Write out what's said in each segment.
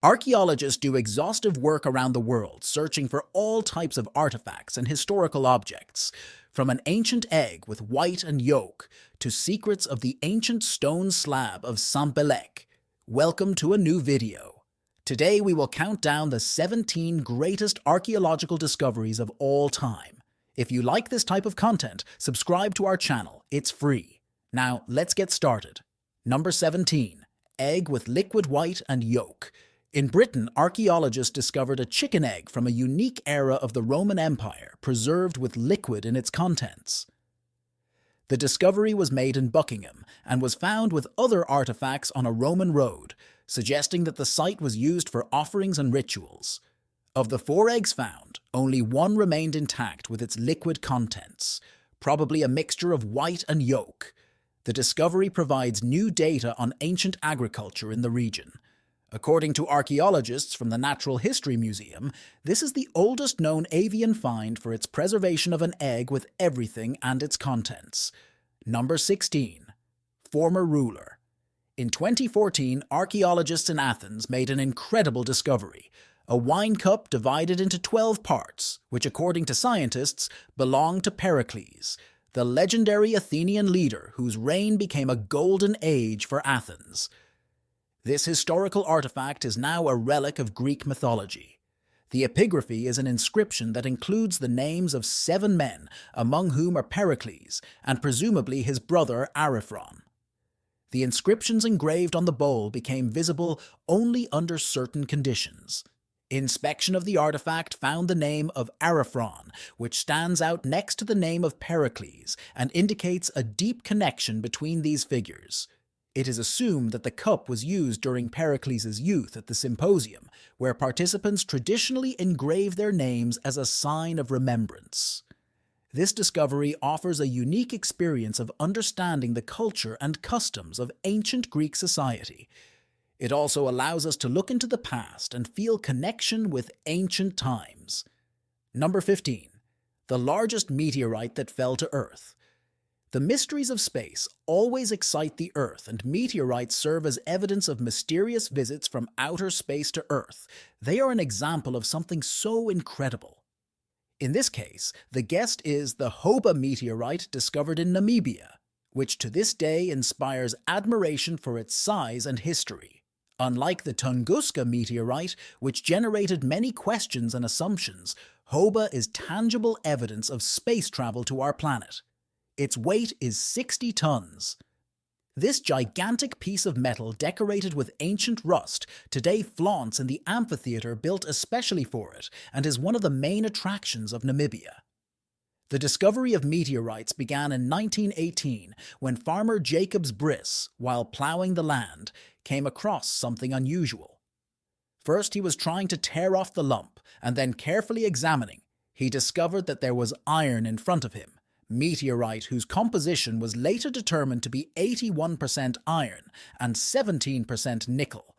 Archaeologists do exhaustive work around the world, searching for all types of artifacts and historical objects, from an ancient egg with white and yolk to secrets of the ancient stone slab of Saint-Belec. Welcome to a new video. Today we will count down the 17 greatest archaeological discoveries of all time. If you like this type of content, subscribe to our channel. It's free. Now, let's get started. Number 17. Egg with liquid white and yolk. In Britain, archaeologists discovered a chicken egg from a unique era of the Roman Empire, preserved with liquid in its contents. The discovery was made in Buckingham and was found with other artifacts on a Roman road, suggesting that the site was used for offerings and rituals. Of the 4 eggs found, only one remained intact with its liquid contents, probably a mixture of white and yolk. The discovery provides new data on ancient agriculture in the region. According to archaeologists from the Natural History Museum, this is the oldest known avian find for its preservation of an egg with everything and its contents. Number 16. Former ruler. In 2014, archaeologists in Athens made an incredible discovery: a wine cup divided into 12 parts, which according to scientists belonged to Pericles, the legendary Athenian leader whose reign became a golden age for Athens. This historical artifact is now a relic of Greek mythology. The epigraphy is an inscription that includes the names of 7 men, among whom are Pericles and presumably his brother Ariphron. The inscriptions engraved on the bowl became visible only under certain conditions. Inspection of the artifact found the name of Ariphron, which stands out next to the name of Pericles and indicates a deep connection between these figures. It is assumed that the cup was used during Pericles' youth at the symposium, where participants traditionally engrave their names as a sign of remembrance. This discovery offers a unique experience of understanding the culture and customs of ancient Greek society. It also allows us to look into the past and feel connection with ancient times. Number 15. The largest meteorite that fell to Earth. The mysteries of space always excite the Earth, and meteorites serve as evidence of mysterious visits from outer space to Earth. They are an example of something so incredible. In this case, the guest is the Hoba meteorite discovered in Namibia, which to this day inspires admiration for its size and history. Unlike the Tunguska meteorite, which generated many questions and assumptions, Hoba is tangible evidence of space travel to our planet. Its weight is 60 tons. This gigantic piece of metal decorated with ancient rust today flaunts in the amphitheater built especially for it and is one of the main attractions of Namibia. The discovery of meteorites began in 1918 when farmer Jacobs Briss, while plowing the land, came across something unusual. First, he was trying to tear off the lump, and then carefully examining, he discovered that there was iron in front of him. Meteorite whose composition was later determined to be 81% iron and 17% nickel.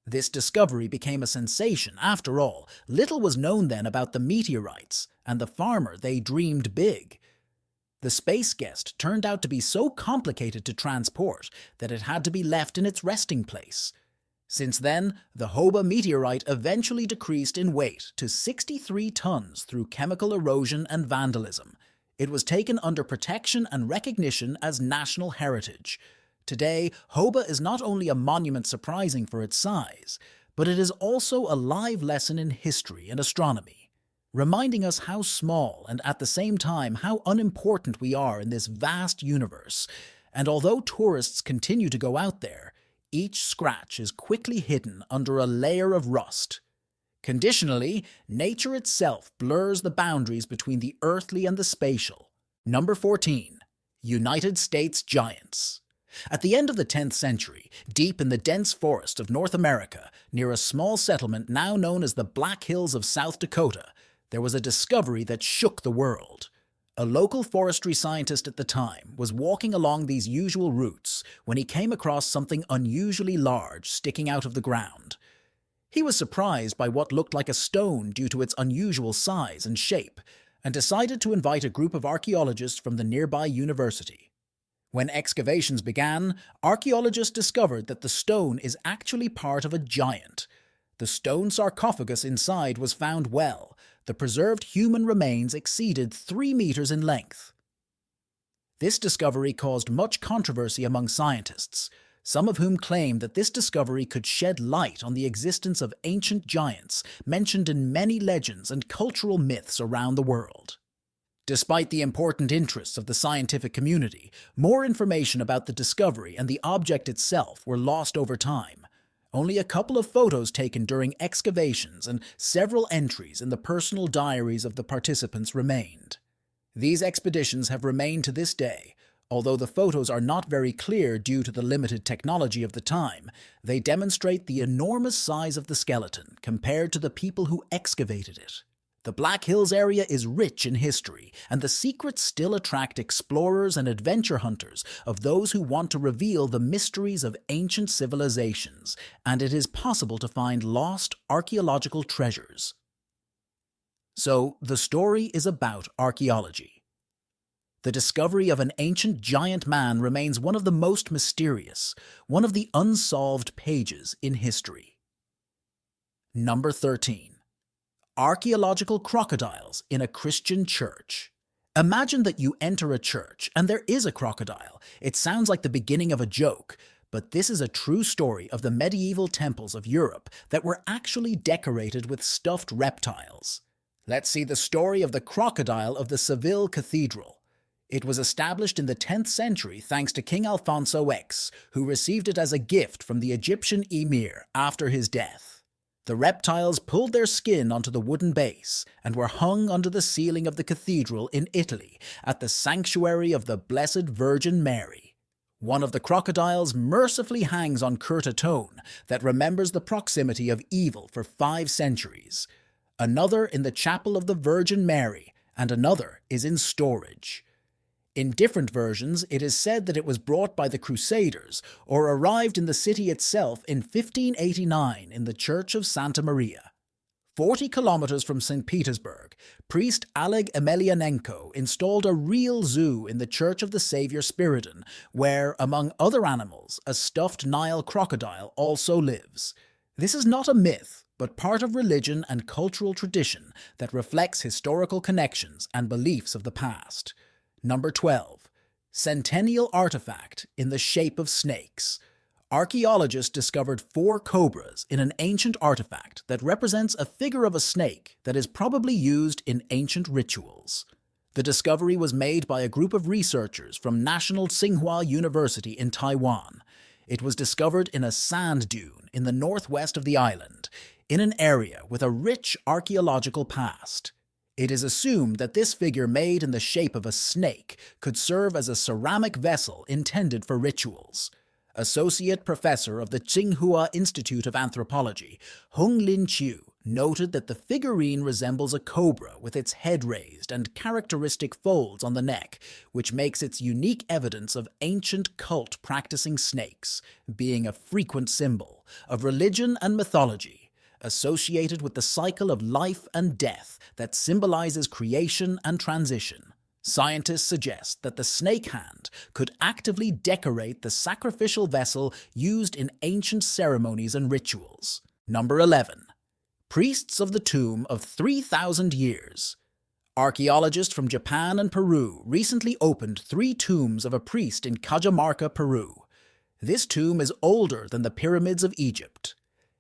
This discovery became a sensation. After all, little was known then about the meteorites, and the farmer, they dreamed big. The space guest turned out to be so complicated to transport that it had to be left in its resting place. Since then, the Hoba meteorite eventually decreased in weight to 63 tons through chemical erosion and vandalism. It was taken under protection and recognition as national heritage. Today, Hoba is not only a monument surprising for its size, but it is also a live lesson in history and astronomy, reminding us how small and at the same time how unimportant we are in this vast universe. And although tourists continue to go out there, each scratch is quickly hidden under a layer of rust. Conditionally, nature itself blurs the boundaries between the earthly and the spatial. Number 14. United States giants. At the end of the 10th century, deep in the dense forest of North America, near a small settlement now known as the Black Hills of South Dakota, there was a discovery that shook the world. A local forestry scientist at the time was walking along these usual routes when he came across something unusually large sticking out of the ground. He was surprised by what looked like a stone due to its unusual size and shape, and decided to invite a group of archaeologists from the nearby university. When excavations began, archaeologists discovered that the stone is actually part of a giant. The stone sarcophagus inside was found well. The preserved human remains exceeded 3 meters in length. This discovery caused much controversy among scientists, some of whom claim that this discovery could shed light on the existence of ancient giants mentioned in many legends and cultural myths around the world. Despite the important interests of the scientific community, more information about the discovery and the object itself were lost over time. Only a couple of photos taken during excavations and several entries in the personal diaries of the participants remained. These expeditions have remained to this day. Although the photos are not very clear due to the limited technology of the time, they demonstrate the enormous size of the skeleton compared to the people who excavated it. The Black Hills area is rich in history, and the secrets still attract explorers and adventure hunters of those who want to reveal the mysteries of ancient civilizations, and it is possible to find lost archaeological treasures. So, the story is about archaeology. The discovery of an ancient giant man remains one of the most mysterious, one of the unsolved pages in history. Number 13. Archaeological crocodiles in a Christian church. Imagine that you enter a church and there is a crocodile. It sounds like the beginning of a joke, but this is a true story of the medieval temples of Europe that were actually decorated with stuffed reptiles. Let's see the story of the crocodile of the Seville Cathedral. It was established in the 10th century thanks to King Alfonso X, who received it as a gift from the Egyptian emir after his death. The reptiles pulled their skin onto the wooden base and were hung under the ceiling of the cathedral in Italy at the sanctuary of the Blessed Virgin Mary. One of the crocodiles mercifully hangs on Curtatone that remembers the proximity of evil for 5 centuries. Another in the chapel of the Virgin Mary, and another is in storage. In different versions, it is said that it was brought by the Crusaders or arrived in the city itself in 1589 in the Church of Santa Maria. 40 kilometers from St. Petersburg, priest Oleg Emelianenko installed a real zoo in the Church of the Savior Spiridon, where, among other animals, a stuffed Nile crocodile also lives. This is not a myth, but part of religion and cultural tradition that reflects historical connections and beliefs of the past. Number 12. Centennial artifact in the shape of snakes. Archaeologists discovered 4 cobras in an ancient artifact that represents a figure of a snake that is probably used in ancient rituals. The discovery was made by a group of researchers from National Tsinghua University in Taiwan. It was discovered in a sand dune in the northwest of the island, in an area with a rich archaeological past. It is assumed that this figure made in the shape of a snake could serve as a ceramic vessel intended for rituals. Associate Professor of the Tsinghua Institute of Anthropology, Hung Lin Chiu, noted that the figurine resembles a cobra with its head raised and characteristic folds on the neck, which makes its unique evidence of ancient cult practicing snakes, being a frequent symbol of religion and mythology, associated with the cycle of life and death that symbolizes creation and transition. Scientists suggest that the snake hand could actively decorate the sacrificial vessel used in ancient ceremonies and rituals. Number 11. Priests of the Tomb of 3,000 Years. Archaeologists from Japan and Peru recently opened 3 tombs of a priest in Cajamarca, Peru. This tomb is older than the pyramids of Egypt.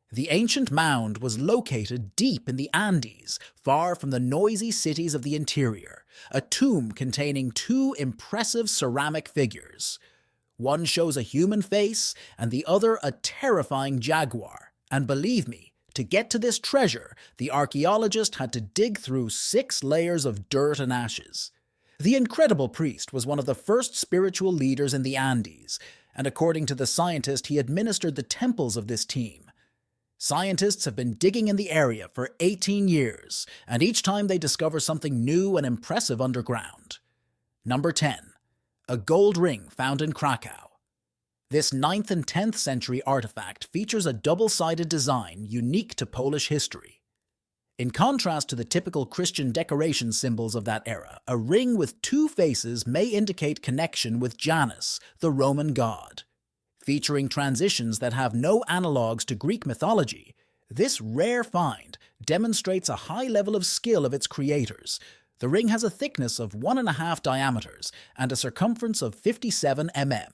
The ancient mound was located deep in the Andes, far from the noisy cities of the interior, a tomb containing 2 impressive ceramic figures. One shows a human face, and the other a terrifying jaguar. And believe me, to get to this treasure, the archaeologist had to dig through 6 layers of dirt and ashes. The incredible priest was one of the first spiritual leaders in the Andes, and according to the scientist, he administered the temples of this team. Scientists have been digging in the area for 18 years, and each time they discover something new and impressive underground. Number 10. A gold ring found in Krakow. This 9th and 10th century artifact features a double-sided design unique to Polish history. In contrast to the typical Christian decoration symbols of that era, a ring with 2 faces may indicate connection with Janus, the Roman god. Featuring transitions that have no analogues to Greek mythology, This rare find demonstrates a high level of skill of its creators. The ring has a thickness of 1.5 diameters and a circumference of 57 mm.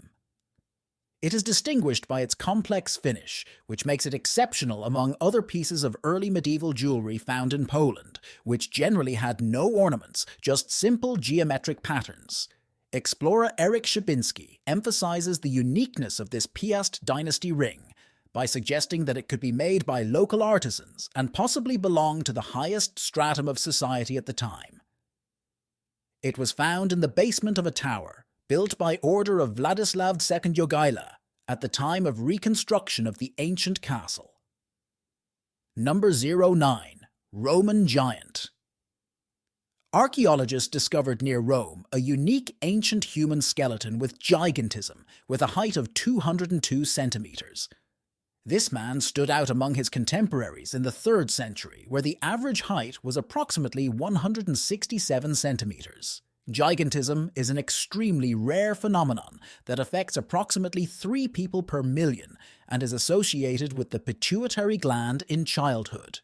It is distinguished by its complex finish, which makes it exceptional among other pieces of early medieval jewelry found in Poland, which generally had no ornaments, just simple geometric patterns. Explorer Eric Szczebiński emphasizes the uniqueness of this Piast dynasty ring by suggesting that it could be made by local artisans and possibly belong to the highest stratum of society at the time. It was found in the basement of a tower, built by order of Władysław II Jogaila at the time of reconstruction of the ancient castle. Number 09. Roman Giant. Archaeologists discovered near Rome a unique ancient human skeleton with gigantism, with a height of 202 centimeters. This man stood out among his contemporaries in the 3rd century, where the average height was approximately 167 centimeters. Gigantism is an extremely rare phenomenon that affects approximately 3 people per million and is associated with the pituitary gland in childhood.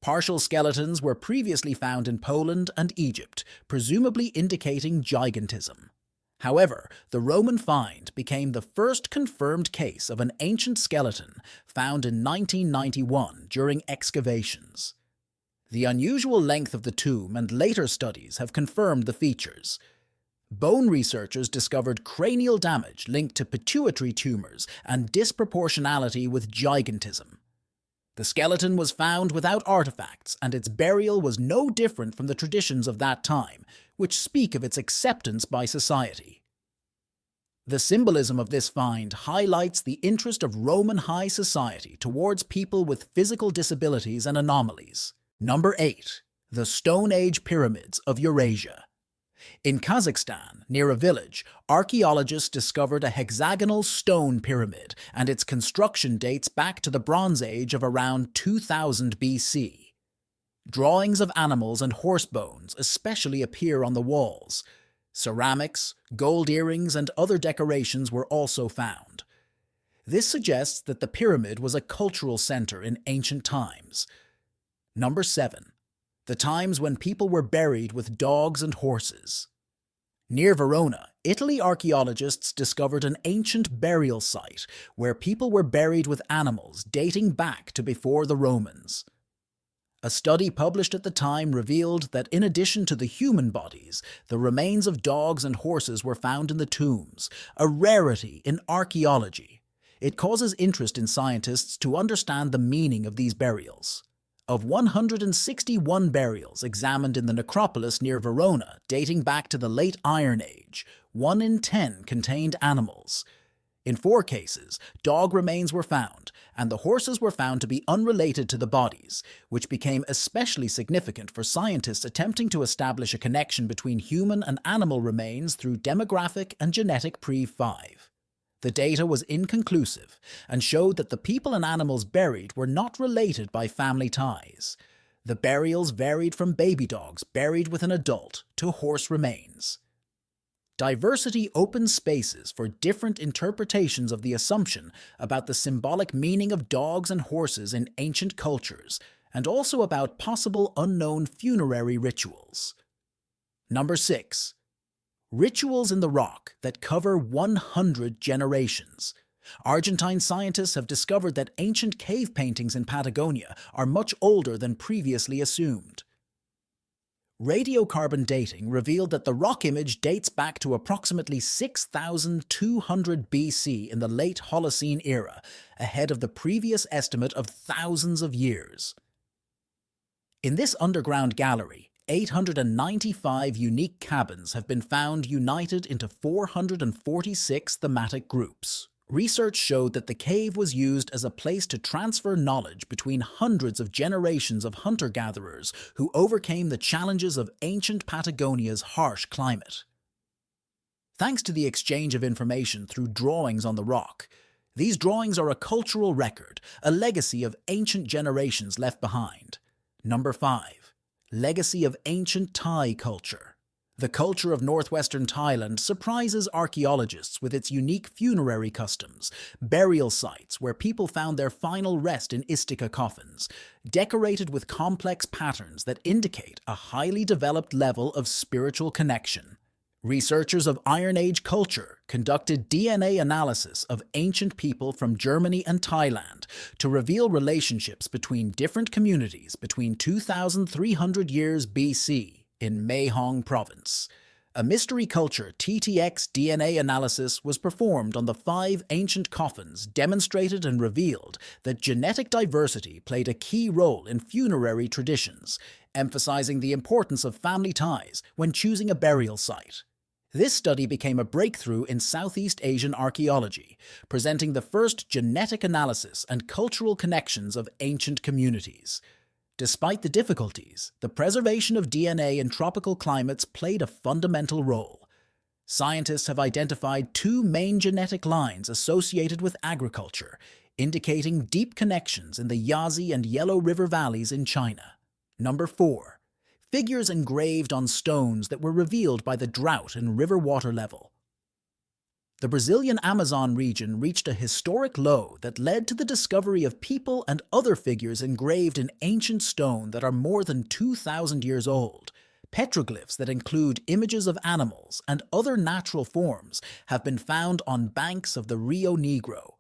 Partial skeletons were previously found in Poland and Egypt, presumably indicating gigantism. However, the Roman find became the first confirmed case of an ancient skeleton found in 1991 during excavations. The unusual length of the tomb and later studies have confirmed the features. Bone researchers discovered cranial damage linked to pituitary tumors and disproportionality with gigantism. The skeleton was found without artifacts, and its burial was no different from the traditions of that time, which speak of its acceptance by society. The symbolism of this find highlights the interest of Roman high society towards people with physical disabilities and anomalies. Number 8. The Stone Age Pyramids of Eurasia. In Kazakhstan, near a village, archaeologists discovered a hexagonal stone pyramid, and its construction dates back to the Bronze Age of around 2000 BC. Drawings of animals and horse bones especially appear on the walls. Ceramics, gold earrings, and other decorations were also found. This suggests that the pyramid was a cultural center in ancient times. Number 7. The times when people were buried with dogs and horses. Near Verona, Italy, archaeologists discovered an ancient burial site where people were buried with animals dating back to before the Romans. A study published at the time revealed that in addition to the human bodies, the remains of dogs and horses were found in the tombs, a rarity in archaeology. It causes interest in scientists to understand the meaning of these burials. Of 161 burials examined in the necropolis near Verona dating back to the late Iron Age, 1 in 10 contained animals. In 4 cases, dog remains were found, and the horses were found to be unrelated to the bodies, which became especially significant for scientists attempting to establish a connection between human and animal remains through demographic and genetic pre-5. The data was inconclusive and showed that the people and animals buried were not related by family ties. The burials varied from baby dogs buried with an adult to horse remains. Diversity opens spaces for different interpretations of the assumption about the symbolic meaning of dogs and horses in ancient cultures, and also about possible unknown funerary rituals. Number 6. Rituals in the rock that cover 100 generations. Argentine scientists have discovered that ancient cave paintings in Patagonia are much older than previously assumed. Radiocarbon dating revealed that the rock image dates back to approximately 6,200 BC in the late Holocene era, ahead of the previous estimate of thousands of years. In this underground gallery, 895 unique cabins have been found united into 446 thematic groups. Research showed that the cave was used as a place to transfer knowledge between hundreds of generations of hunter-gatherers who overcame the challenges of ancient Patagonia's harsh climate. Thanks to the exchange of information through drawings on the rock, these drawings are a cultural record, a legacy of ancient generations left behind. Number 5. Legacy of ancient Thai culture. The culture of northwestern Thailand surprises archaeologists with its unique funerary customs, burial sites where people found their final rest in Istika coffins, decorated with complex patterns that indicate a highly developed level of spiritual connection. Researchers of Iron Age culture conducted DNA analysis of ancient people from Germany and Thailand to reveal relationships between different communities between 2,300 years BC in Mae Hong Province. A mystery culture TTX DNA analysis was performed on the 5 ancient coffins, demonstrated and revealed that genetic diversity played a key role in funerary traditions, emphasizing the importance of family ties when choosing a burial site. This study became a breakthrough in Southeast Asian archaeology, presenting the first genetic analysis and cultural connections of ancient communities. Despite the difficulties, the preservation of DNA in tropical climates played a fundamental role. Scientists have identified 2 main genetic lines associated with agriculture, indicating deep connections in the Yangtze and Yellow River valleys in China. Number 4. Figures engraved on stones that were revealed by the drought and river water level. The Brazilian Amazon region reached a historic low that led to the discovery of people and other figures engraved in ancient stone that are more than 2,000 years old. Petroglyphs that include images of animals and other natural forms have been found on banks of the Rio Negro.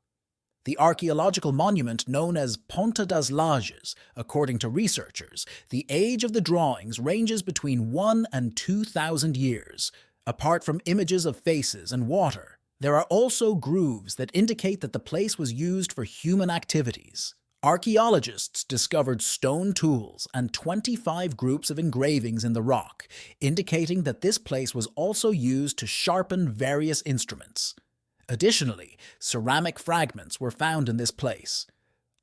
The archaeological monument known as Ponta das Lajes, according to researchers, the age of the drawings ranges between 1 and 2,000 years. Apart from images of faces and water, there are also grooves that indicate that the place was used for human activities. Archaeologists discovered stone tools and 25 groups of engravings in the rock, indicating that this place was also used to sharpen various instruments. Additionally, ceramic fragments were found in this place.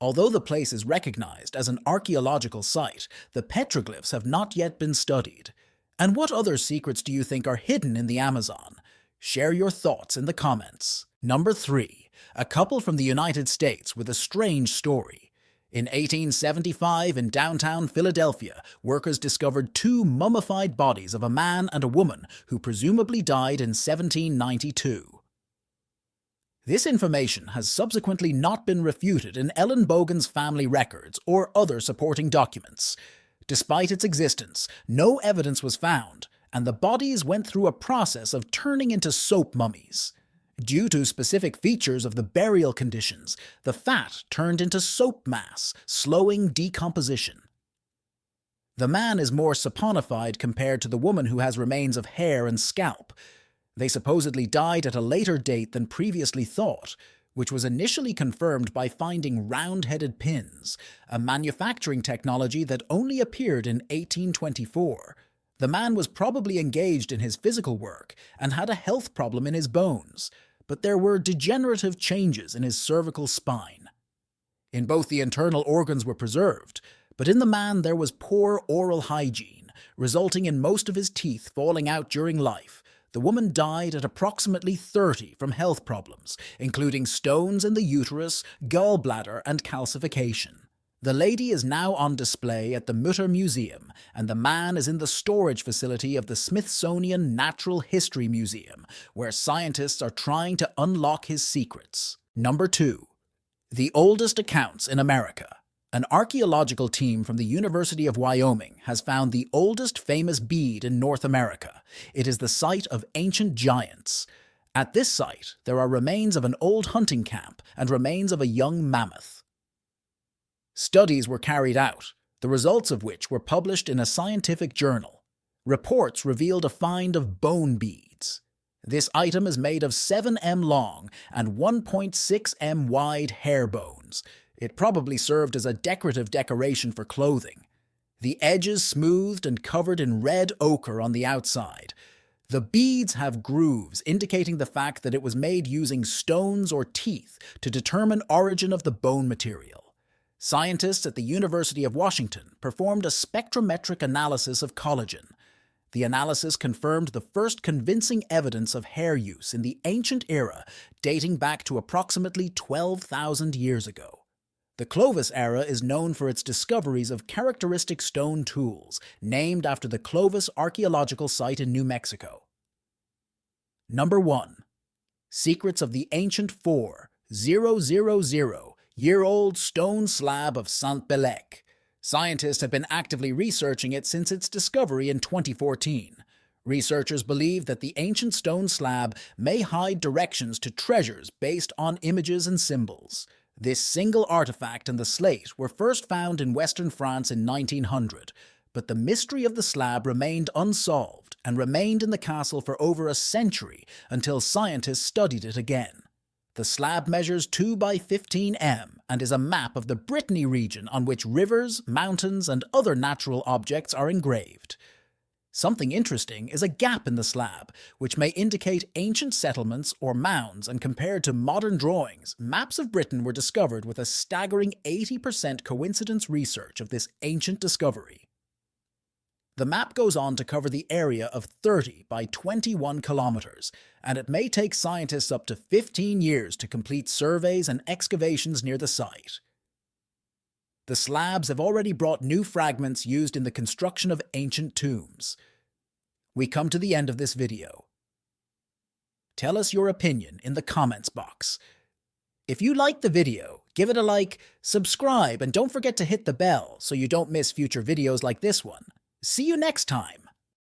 Although the place is recognized as an archaeological site, the petroglyphs have not yet been studied. And what other secrets do you think are hidden in the Amazon? Share your thoughts in the comments. Number 3. A couple from the United States with a strange story. In 1875, in downtown Philadelphia, workers discovered 2 mummified bodies of a man and a woman who presumably died in 1792. This information has subsequently not been refuted in Ellen Bogan's family records or other supporting documents. Despite its existence, no evidence was found, and the bodies went through a process of turning into soap mummies. Due to specific features of the burial conditions, the fat turned into soap mass, slowing decomposition. The man is more saponified compared to the woman who has remains of hair and scalp. They supposedly died at a later date than previously thought, which was initially confirmed by finding round-headed pins, a manufacturing technology that only appeared in 1824. The man was probably engaged in his physical work and had a health problem in his bones, but there were degenerative changes in his cervical spine. In both, the internal organs were preserved, but in the man there was poor oral hygiene, resulting in most of his teeth falling out during life. The woman died at approximately 30 from health problems, including stones in the uterus, gallbladder, and calcification. The lady is now on display at the Mutter Museum, and the man is in the storage facility of the Smithsonian Natural History Museum, where scientists are trying to unlock his secrets. Number 2. The oldest accounts in America. An archaeological team from the University of Wyoming has found the oldest famous bead in North America. It is the site of ancient giants. At this site, there are remains of an old hunting camp and remains of a young mammoth. Studies were carried out, the results of which were published in a scientific journal. Reports revealed a find of bone beads. This item is made of 7 m long and 1.6 m wide hair bones. It probably served as a decorative decoration for clothing. The edges smoothed and covered in red ochre on the outside. The beads have grooves, indicating the fact that it was made using stones or teeth to determine origin of the bone material. Scientists at the University of Washington performed a spectrometric analysis of collagen. The analysis confirmed the first convincing evidence of hair use in the ancient era, dating back to approximately 12,000 years ago. The Clovis era is known for its discoveries of characteristic stone tools, named after the Clovis Archaeological Site in New Mexico. Number 1. Secrets of the Ancient 4,000-year-old stone slab of Saint-Belec. Scientists have been actively researching it since its discovery in 2014. Researchers believe that the ancient stone slab may hide directions to treasures based on images and symbols. This single artifact and the slate were first found in western France in 1900, but the mystery of the slab remained unsolved and remained in the castle for over a century until scientists studied it again. The slab measures 2 by 15 m and is a map of the Brittany region on which rivers, mountains, and other natural objects are engraved. Something interesting is a gap in the slab, which may indicate ancient settlements or mounds, and compared to modern drawings, maps of Britain were discovered with a staggering 80% coincidence research of this ancient discovery. The map goes on to cover the area of 30 by 21 kilometers, and it may take scientists up to 15 years to complete surveys and excavations near the site. The slabs have already brought new fragments used in the construction of ancient tombs. We come to the end of this video. Tell us your opinion in the comments box. If you liked the video, give it a like, subscribe, and don't forget to hit the bell so you don't miss future videos like this one. See you next time!